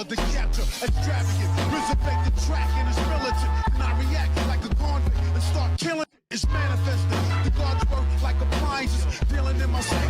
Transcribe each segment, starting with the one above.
hard to capture. Extravagant, resurrect the track and it's militant. And I react like a convict and start killing. It's manifesting. The gods work like appliances, dealing in my psyche.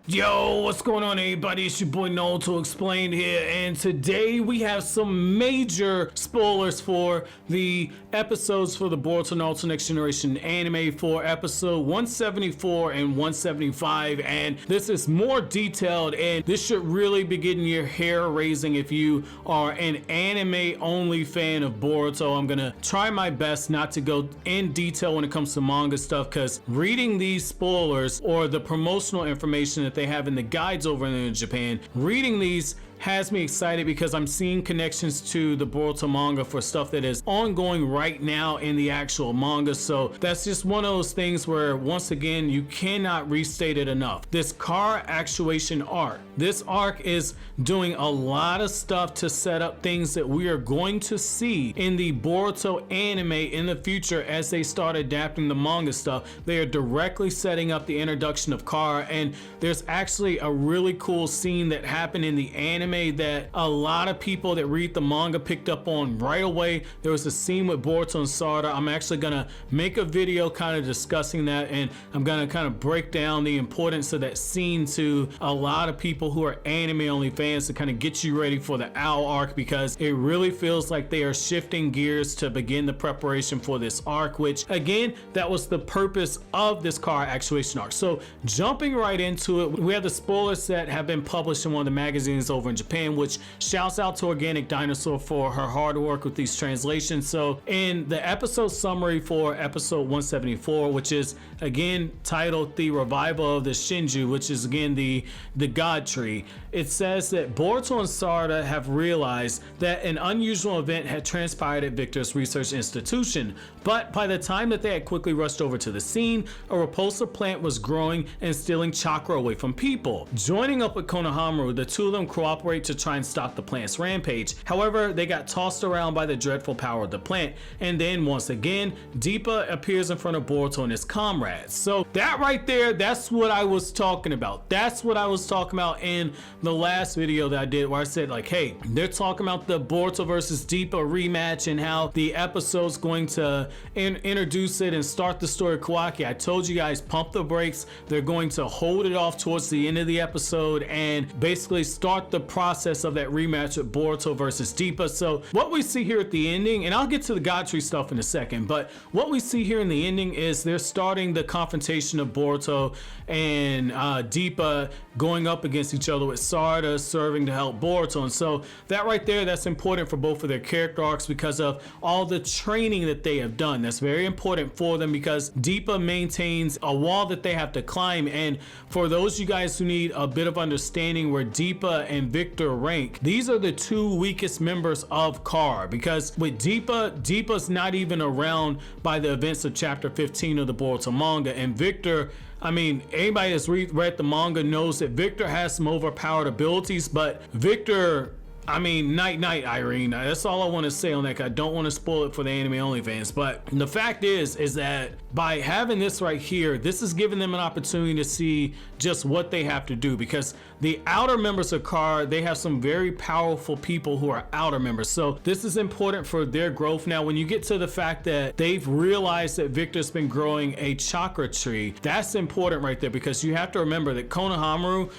Yo, what's going on, everybody? It's your boy Naruto Explained here, and today we have some major spoilers for the episodes for the Boruto Naruto Next Generation anime for episode 174 and 175, and this is more detailed, and this should really be getting your hair raising if you are an anime-only fan of Boruto. I'm gonna try my best not to go in detail when it comes to manga stuff, because reading these spoilers or the promotional information that they have in the guides over in Japan, reading these has me excited because I'm seeing connections to the Boruto manga for stuff that is ongoing right now in the actual manga. So that's just one of those things where, once again, you cannot restate it enough. This Kara Actuation arc, this arc is doing a lot of stuff to set up things that we are going to see in the Boruto anime in the future as they start adapting the manga stuff. They are directly setting up the introduction of Kara, and there's actually a really cool scene that happened in the anime that a lot of people that read the manga picked up on right away. There was a scene with Boruto and Sarada. I'm actually gonna make a video kind of discussing that, and I'm gonna kind of break down the importance of that scene to a lot of people who are anime only fans to kind of get you ready for the OWL arc, because it really feels like they are shifting gears to begin the preparation for this arc, which again, that was the purpose of this Kara Actuation arc. So jumping right into it, we have the spoilers that have been published in one of the magazines over in Japan, which shouts out to Organic Dinosaur for her hard work with these translations. So in the episode summary for episode 174, which is again titled The Revival of the Shinju, which is again the God Tree, it says that Boruto and Sarada have realized that an unusual event had transpired at Victor's research institution, but by the time that they had quickly rushed over to the scene, a repulsive plant was growing and stealing chakra away from people. Joining up with Konohamaru, the two of them cooperate to try and stop the plant's rampage. However, they got tossed around by the dreadful power of the plant, and then once again, Deepa appears in front of Boruto and his comrades. So that right there, that's what I was talking about. That's what I was talking about in the last video that I did, where I said like, hey, they're talking about the Boruto versus Deepa rematch and how the episode's going to introduce it and start the story of Kawaki. I told you guys, pump the brakes. They're going to hold it off towards the end of the episode and basically start the process of that rematch with Boruto versus Deepa. So what we see here at the ending, and I'll get to the God Tree stuff in a second, but what we see here in the ending is they're starting the confrontation of Boruto and Deepa going up against each other, with Sarada serving to help Boruto. And so that right there, that's important for both of their character arcs because of all the training that they have done. That's very important for them because Deepa maintains a wall that they have to climb. And for those of you guys who need a bit of understanding where Deepa and Victor rank, these are the two weakest members of Kara, because with Deepa's not even around by the events of chapter 15 of the Boruto manga, and Victor, I mean, anybody that's read the manga knows that Victor has some overpowered abilities, but Victor, I mean, night Irene. That's all I want to say on that. I don't want to spoil it for the anime only fans, but the fact is that by having this right here, this is giving them an opportunity to see just what they have to do, because the outer members of Kara, they have some very powerful people who are outer members. So this is important for their growth. Now, when you get to the fact that they've realized that Victor's been growing a chakra tree, that's important right there, because you have to remember that Konohamaru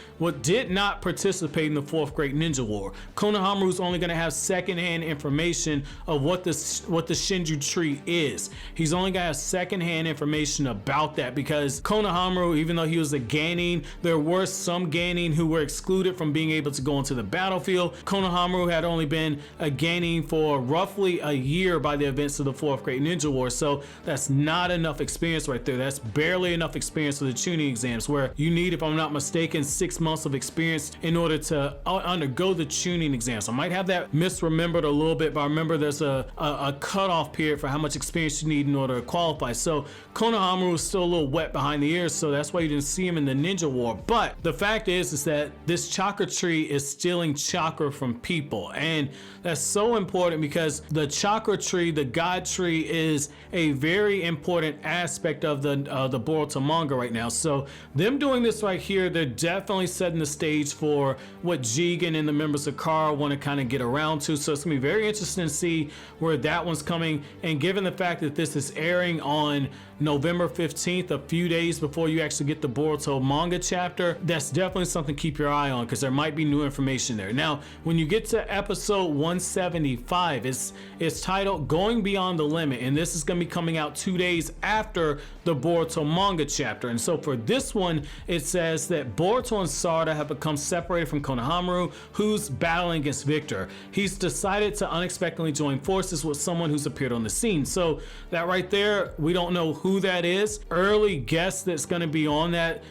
did not participate in the 4th Great Ninja War. Konohamaru's only going to have secondhand information of what the Shinju tree is. He's only going to have secondhand information about that, because Konohamaru, even though he was a Genin, there were some Genin who were excluded from being able to go into the battlefield. Konohamaru had only been a Genin for roughly a year by the events of the 4th Great Ninja War, so that's not enough experience right there. That's barely enough experience for the tuning exams, where you need, if I'm not mistaken, 6 months of experience in order to undergo the tuning exams. I might have that misremembered a little bit, but I remember there's a cutoff period for how much experience you need in order to qualify. So Konohamaru is still a little wet behind the ears, so that's why you didn't see him in the ninja war. But the fact is that this chakra tree is stealing chakra from people, and that's so important because the chakra tree, the god tree, is a very important aspect of the Boruto manga right now. So them doing this right here, they're definitely setting the stage for what Jigen and the members of Kara want to kind of get around to. So it's gonna be very interesting to see where that one's coming, and given the fact that this is airing on November 15th, a few days before you actually get the Boruto manga chapter, that's definitely something to keep your eye on because there might be new information there. Now, when you get to episode 175, it's titled Going Beyond the Limit, and this is going to be coming out 2 days after the Boruto manga chapter. And so for this one, it says that Boruto and Sarada have become separated from Konohamaru, who's battling against Victor. He's decided to unexpectedly join forces with someone who's appeared on the scene. So that right there, we don't know who that is. Early guess that's going to be on that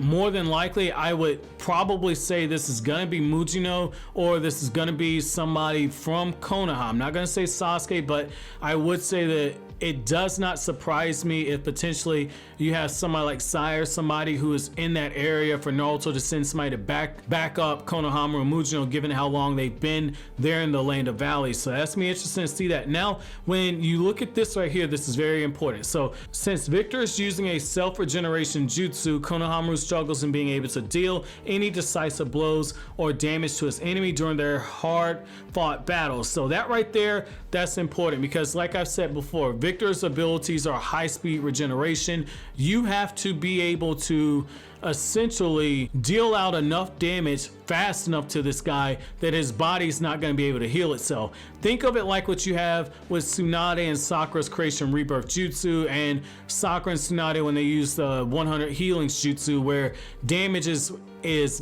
more than likely I would probably say this is going to be Mujino, or this is going to be somebody from Konoha. I'm not going to say Sasuke, but I would say that it does not surprise me if potentially you have somebody like Sai, somebody who is in that area, for Naruto to send somebody to back up Konohamaru and Mujino, given how long they've been there in the Land of Valleys. So that's me interesting to see that. Now, when you look at this right here, this is very important. So since Victor is using a self-regeneration jutsu, Konohamaru struggles in being able to deal any decisive blows or damage to his enemy during their hard-fought battles. So that right there, that's important because like I've said before, Victor's abilities are high-speed regeneration. You have to be able to essentially deal out enough damage fast enough to this guy that his body's not going to be able to heal itself. Think of it like what you have with Tsunade and Sakura's Creation Rebirth Jutsu, and Sakura and Tsunade when they use the 100 Healings Jutsu, where damage is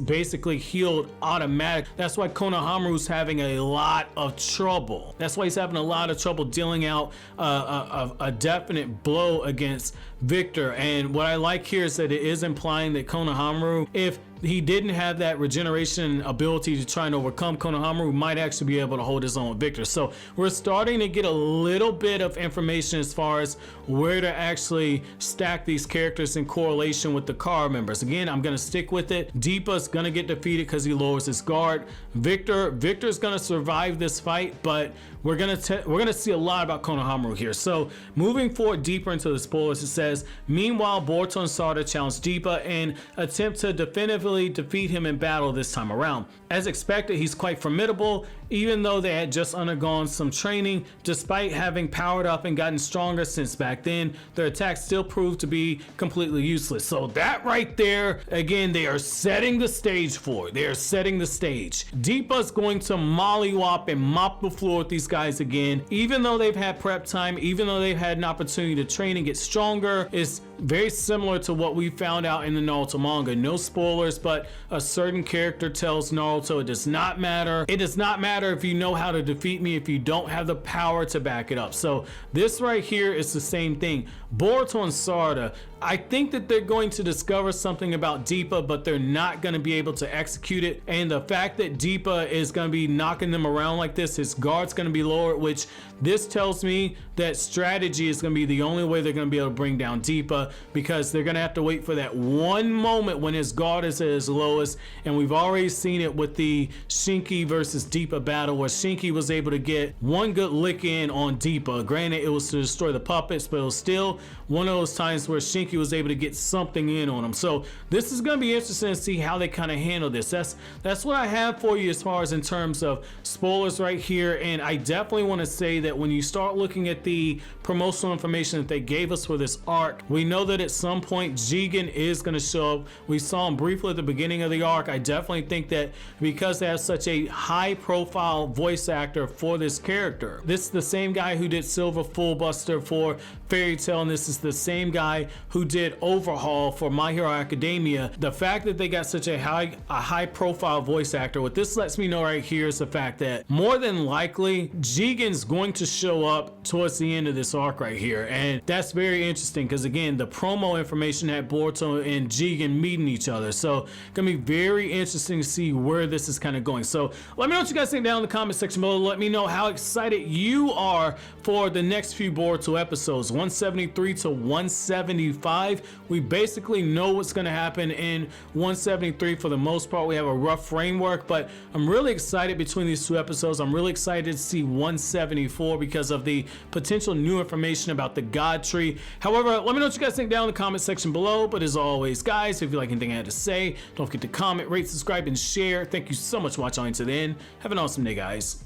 basically healed automatic. That's why Konohamaru's having a lot of trouble. That's why he's having a lot of trouble dealing out a definite blow against Victor. And what I like here is that it is implying that Konohamaru, if he didn't have that regeneration ability to try and overcome Konohamaru, might actually be able to hold his own with Victor. So we're starting to get a little bit of information as far as where to actually stack these characters in correlation with the Kara members. Again, I'm going to stick with it. Deepa's going to get defeated because he lowers his guard. Victor's going to survive this fight, but we're going to see a lot about Konohamaru here. So moving forward deeper into the spoilers, it says, meanwhile, Boruto and Sarada challenge Deepa and attempt to definitively defeat him in battle this time around. As expected, he's quite formidable, even though they had just undergone some training. Despite having powered up and gotten stronger since back then, their attacks still proved to be completely useless. So that right there, again, they are setting the stage for it. They are setting the stage. Deepa's going to mollywop and mop the floor with these guys again. Even though they've had prep time, even though they've had an opportunity to train and get stronger, it's very similar to what we found out in the Naruto manga. No spoilers, but a certain character tells Naruto, it does not matter. It does not matter if you know how to defeat me if you don't have the power to back it up. So this right here is the same thing. Boruto and Sarada, I think that they're going to discover something about Deepa, but they're not going to be able to execute it. And the fact that Deepa is going to be knocking them around like this, his guard's going to be lowered, which this tells me that strategy is going to be the only way they're going to be able to bring down Deepa, because they're going to have to wait for that one moment when his guard is at his lowest. And we've already seen it with the Shinki versus Deepa battle, where Shinki was able to get one good lick in on Deepa. Granted, it was to destroy the puppets, but it was still one of those times where Shinki was able to get something in on him. So this is going to be interesting to see how they kind of handle this. That's what I have for you as far as in terms of spoilers right here. And I definitely want to say that when you start looking at the promotional information that they gave us for this arc, we know that at some point Jigen is going to show up. We saw him briefly at the beginning of the arc. I definitely think that because they have such a high profile voice actor for this character, this is the same guy who did Silver Fullbuster for fairy tale, and this is the same guy who did Overhaul for My Hero Academia. The fact that they got such a high profile voice actor, what this lets me know right here is the fact that more than likely Jigen's going to show up towards the end of this arc right here, and that's very interesting because again, the promo information had Boruto and Jigen meeting each other, so gonna be very interesting to see where this is kind of going. So let me know what you guys think down in the comment section below. Let me know how excited you are for the next few Boruto episodes, 173 to 175. We basically know what's going to happen in 173 for the most part. We have a rough framework, but I'm really excited between these two episodes. I'm really excited to see 174 because of the potential new information about the God Tree. However, let me know what you guys think down in the comment section below. But as always, guys, if you like anything I had to say, don't forget to comment, rate, subscribe, and share. Thank you so much for watching until the end. Have an awesome day, guys.